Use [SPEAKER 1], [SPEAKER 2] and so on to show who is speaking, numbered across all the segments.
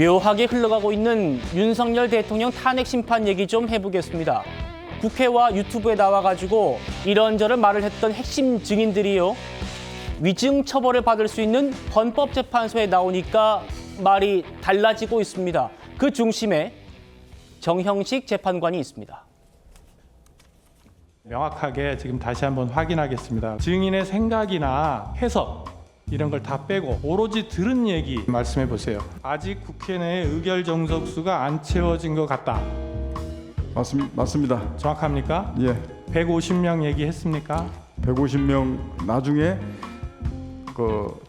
[SPEAKER 1] 묘하게 흘러가고 있는 윤석열 대통령 탄핵 심판 얘기 좀 해보겠습니다. 국회와 유튜브에 나와가지고 이런저런 말을 했던 핵심 증인들이요. 위증 처벌을 받을 수 있는 헌법재판소에 나오니까 말이 달라지고 있습니다. 그 중심에 정형식 재판관이 있습니다.
[SPEAKER 2] 명확하게 지금 다시 한번 확인하겠습니다. 증인의 생각이나 해석 이런 걸 다 빼고 오로지 들은 얘기 말씀해 보세요. 아직 국회 내에 의결 정석수가 안 채워진 것 같다.
[SPEAKER 3] 맞습니다.
[SPEAKER 2] 정확합니까?
[SPEAKER 3] 예,
[SPEAKER 2] 150명 얘기했습니까?
[SPEAKER 3] 150명 나중에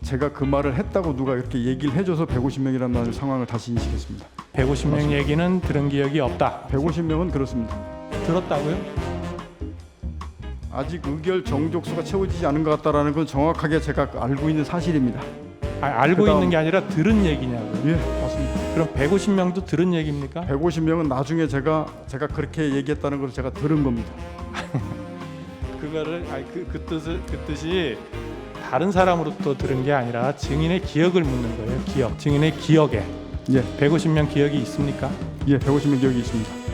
[SPEAKER 3] 제가 그 말을 했다고 누가 이렇게 얘기를 해줘서 150명이라는 상황을 다시 인식했습니다.
[SPEAKER 2] 150명 얘기는 들은 기억이 없다.
[SPEAKER 3] 150명은 그렇습니다.
[SPEAKER 2] 들었다고요?
[SPEAKER 3] 아직 의결 정족수가 채워지지 않은 것 같다라는 건 정확하게 제가 알고 있는 사실입니다.
[SPEAKER 2] 알고 있는 게 아니라 들은 얘기냐고요?
[SPEAKER 3] 예, 맞습니다.
[SPEAKER 2] 그럼 150명도 들은 얘기입니까?
[SPEAKER 3] 150명은 나중에 제가 그렇게 얘기했다는 걸 제가 들은 겁니다.
[SPEAKER 2] 그거를 그 뜻이 다른 사람으로부터 들은 게 아니라 증인의 기억을 묻는 거예요. 기억. 증인의 기억에.
[SPEAKER 3] 예,
[SPEAKER 2] 150명 기억이 있습니까?
[SPEAKER 3] 예, 150명 기억이 있습니다.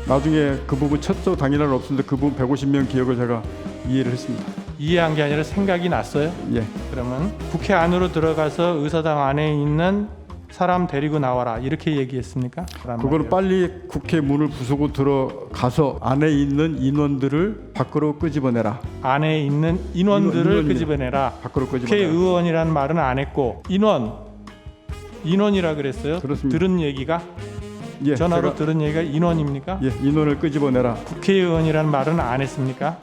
[SPEAKER 3] 나중에 그 부분 첫째 당일날 없었는데 그 부분 150명 기억을 제가 이해를 했습니다.
[SPEAKER 2] 이해한 게 아니라 생각이 났어요?
[SPEAKER 3] 예,
[SPEAKER 2] 그러면 국회 안으로 들어가서 의사당 안에 있는 사람 데리고 나와라 이렇게 얘기했습니까?
[SPEAKER 3] 그거는 빨리 국회 문을 부수고 들어가서 안에 있는 인원들을 밖으로 끄집어내라.
[SPEAKER 2] 안에 있는 인원들을 끄집어내라.
[SPEAKER 3] 밖으로 끄집어내라.
[SPEAKER 2] 국회의원이라는 말은 안 했고 인원이라 그랬어요?
[SPEAKER 3] 그렇습니다.
[SPEAKER 2] 들은 얘기가?
[SPEAKER 3] 예,
[SPEAKER 2] 전화로 들은 얘기가 인원입니까?
[SPEAKER 3] 예, 인원을 끄집어내라.
[SPEAKER 2] 국회의원이라는 말은 안 했습니까?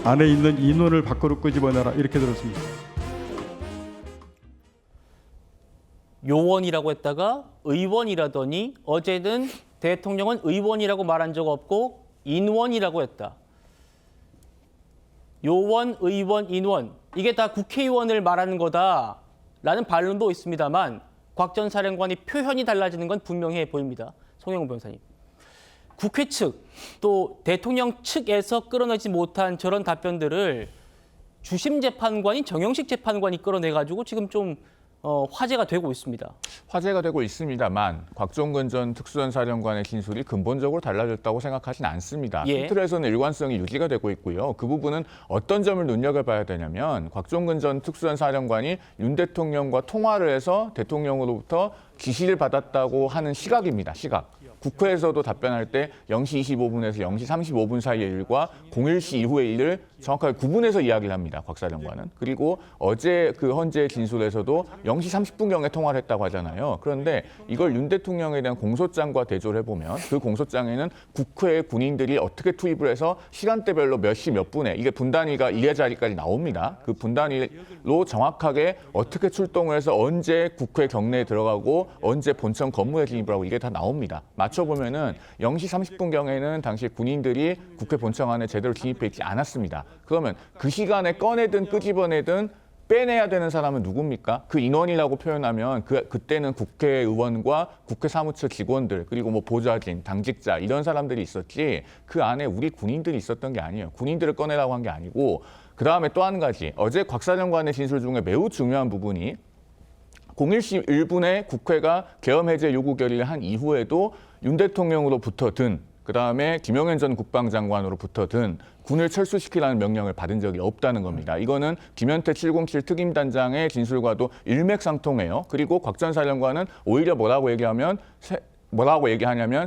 [SPEAKER 3] 안에 있는 인원을 밖으로 끄집어내라 이렇게 들었습니다.
[SPEAKER 1] 요원이라고 했다가 의원이라더니 어제는 대통령은 의원이라고 말한 적 없고 인원이라고 했다. 요원, 의원, 인원 이게 다 국회의원을 말하는 거다라는 반론도 있습니다만 곽 전 사령관이 표현이 달라지는 건 분명해 보입니다. 송영훈 변호사님. 국회 측 또 대통령 측에서 끌어내지 못한 저런 답변들을 주심 재판관인 정형식 재판관이 끌어내가지고 지금 좀 화제가 되고 있습니다.
[SPEAKER 4] 화제가 되고 있습니다만 곽종근 전 특수전사령관의 진술이 근본적으로 달라졌다고 생각하지는 않습니다.
[SPEAKER 1] 예.
[SPEAKER 4] 틀에서는 일관성이 유지가 되고 있고요. 그 부분은 어떤 점을 눈여겨봐야 되냐면 곽종근 전 특수전사령관이 윤 대통령과 통화를 해서 대통령으로부터 지시를 받았다고 하는 시각입니다. 시각. 국회에서도 답변할 때 0시 25분에서 0시 35분 사이의 일과 01시 이후의 일을 정확하게 구분해서 이야기를 합니다. 곽 사령관은. 그리고 어제 그 헌재 진술에서도 0시 30분경에 통화를 했다고 하잖아요. 그런데 이걸 윤 대통령에 대한 공소장과 대조를 해보면 그 공소장에는 국회의 군인들이 어떻게 투입을 해서 시간대별로 몇 시 몇 분에 이게 분단위가 이해 자리까지 나옵니다. 그 분단위로 정확하게 어떻게 출동을 해서 언제 국회 경내에 들어가고 언제 본청 건물에 진입을 하고 이게 다 나옵니다. 맞춰보면은 0시 30분경에는 당시 군인들이 국회 본청 안에 제대로 진입해 있지 않았습니다. 그러면 그 시간에 꺼내든 끄집어내든 빼내야 되는 사람은 누굽니까? 그 인원이라고 표현하면 그때는 국회의원과 국회 사무처 직원들 그리고 뭐 보좌진, 당직자 이런 사람들이 있었지 그 안에 우리 군인들이 있었던 게 아니에요. 군인들을 꺼내라고 한 게 아니고 그다음에 또 한 가지 어제 곽 사령관의 진술 중에 매우 중요한 부분이 01시 1분에 국회가 계엄 해제 요구 결의를 한 이후에도 윤 대통령으로부터 그다음에 김영현 전 국방장관으로부터 군을 철수시키라는 명령을 받은 적이 없다는 겁니다. 이거는 김현태 707 특임단장의 진술과도 일맥상통해요. 그리고 곽 전 사령관은 오히려 뭐라고 얘기하냐면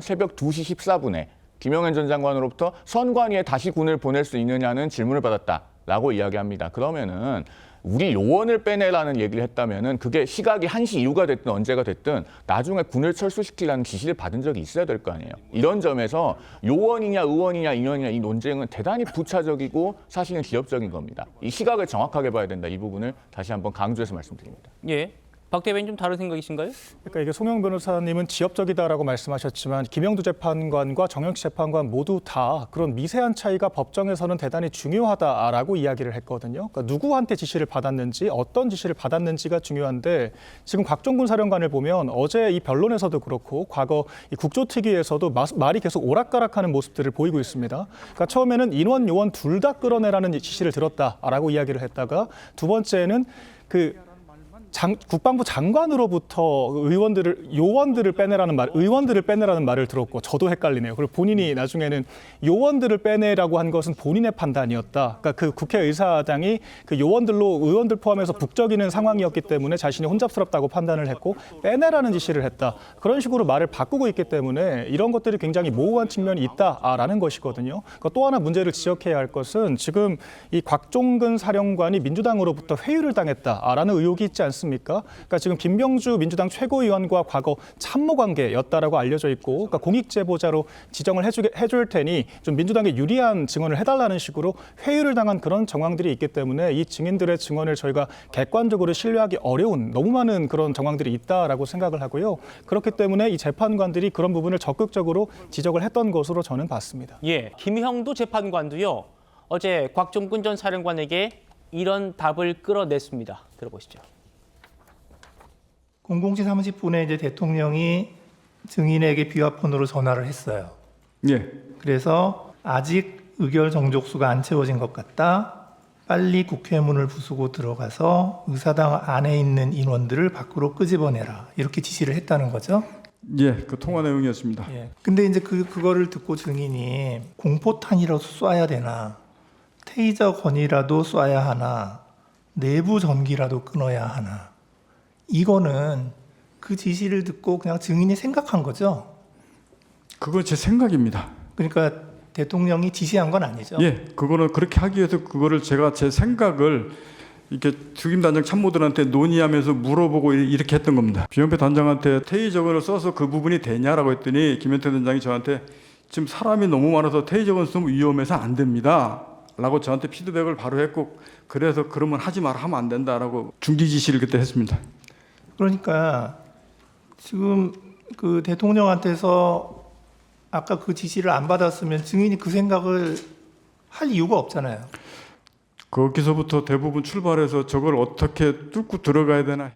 [SPEAKER 4] 새벽 2시 14분에 김영현 전 장관으로부터 선관위에 다시 군을 보낼 수 있느냐는 질문을 받았다라고 이야기합니다. 그러면은 우리 요원을 빼내라는 얘기를 했다면은 그게 시각이 1시 이후가 됐든 언제가 됐든 나중에 군을 철수시키라는 지시를 받은 적이 있어야 될 거 아니에요. 이런 점에서 요원이냐 의원이냐 인원이냐 이 논쟁은 대단히 부차적이고 사실은 기업적인 겁니다. 이 시각을 정확하게 봐야 된다. 이 부분을 다시 한번 강조해서 말씀드립니다.
[SPEAKER 1] 예. 박 대변인 좀 다른 생각이신가요?
[SPEAKER 5] 그러니까 이게 송영 변호사님은 지엽적이다라고 말씀하셨지만 김영두 재판관과 정형식 재판관 모두 다 그런 미세한 차이가 법정에서는 대단히 중요하다라고 이야기를 했거든요. 그러니까 누구한테 지시를 받았는지 어떤 지시를 받았는지가 중요한데 지금 곽종근 사령관을 보면 어제 이 변론에서도 그렇고 과거 이 국조특위에서도 말이 계속 오락가락하는 모습들을 보이고 있습니다. 그러니까 처음에는 인원, 요원 둘 다 끌어내라는 지시를 들었다라고 이야기를 했다가 두 번째는 국방부 장관으로부터 요원들을 빼내라는 의원들을 빼내라는 말을 들었고 저도 헷갈리네요. 그리고 본인이 나중에는 요원들을 빼내라고 한 것은 본인의 판단이었다. 그러니까 그 국회의사당이 그 의원들 포함해서 북적이는 상황이었기 때문에 자신이 혼잡스럽다고 판단을 했고 빼내라는 지시를 했다. 그런 식으로 말을 바꾸고 있기 때문에 이런 것들이 굉장히 모호한 측면이 있다라는 것이거든요. 그러니까 또 하나 문제를 지적해야 할 것은 지금 이 곽종근 사령관이 민주당으로부터 회유를 당했다라는 의혹이 있지 않습니까? 그러니까 지금 김병주 민주당 최고위원과 과거 참모 관계였다라고 알려져 있고, 그러니까 공익 제보자로 지정을 해줄 테니 좀 민주당에 유리한 증언을 해달라는 식으로 회유를 당한 그런 정황들이 있기 때문에 이 증인들의 증언을 저희가 객관적으로 신뢰하기 어려운 너무 많은 그런 정황들이 있다라고 생각을 하고요. 그렇기 때문에 이 재판관들이 그런 부분을 적극적으로 지적을 했던 것으로 저는 봤습니다.
[SPEAKER 1] 예, 김형도 재판관도요. 어제 곽종근 전 사령관에게 이런 답을 끌어냈습니다. 들어보시죠.
[SPEAKER 6] 00시 30분에 이제 대통령이 증인에게 비화폰으로 전화를 했어요.
[SPEAKER 3] 예.
[SPEAKER 6] 그래서 아직 의결 정족수가 안 채워진 것 같다. 빨리 국회문을 부수고 들어가서 의사당 안에 있는 인원들을 밖으로 끄집어내라. 이렇게 지시를 했다는 거죠.
[SPEAKER 3] 예, 그 통화 내용이었습니다.
[SPEAKER 6] 예. 근데 이제 그거를 듣고 증인이 공포탄이라도 쏴야 되나, 테이저 건이라도 쏴야 하나, 내부 전기라도 끊어야 하나. 이거는 그 지시를 듣고 그냥 증인이 생각한 거죠.
[SPEAKER 3] 그건 제 생각입니다.
[SPEAKER 6] 그러니까 대통령이 지시한 건 아니죠.
[SPEAKER 3] 예, 그거는 그렇게 하기 위해서 그거를 제가 제 생각을 이렇게 특임단장 참모들한테 논의하면서 물어보고 이렇게 했던 겁니다. 비영표 단장한테 테이저건을 써서 그 부분이 되냐라고 했더니 김현태 단장이 저한테 지금 사람이 너무 많아서 테이저건 쓰면 위험해서 안 됩니다. 라고 저한테 피드백을 바로 했고, 그래서 그러면 하지 마라, 하면 안 된다라고 중지 지시를 그때 했습니다.
[SPEAKER 6] 그러니까 지금 그 대통령한테서 아까 그 지시를 안 받았으면 증인이 그 생각을 할 이유가 없잖아요.
[SPEAKER 3] 거기서부터 대부분 출발해서 저걸 어떻게 뚫고 들어가야 되나.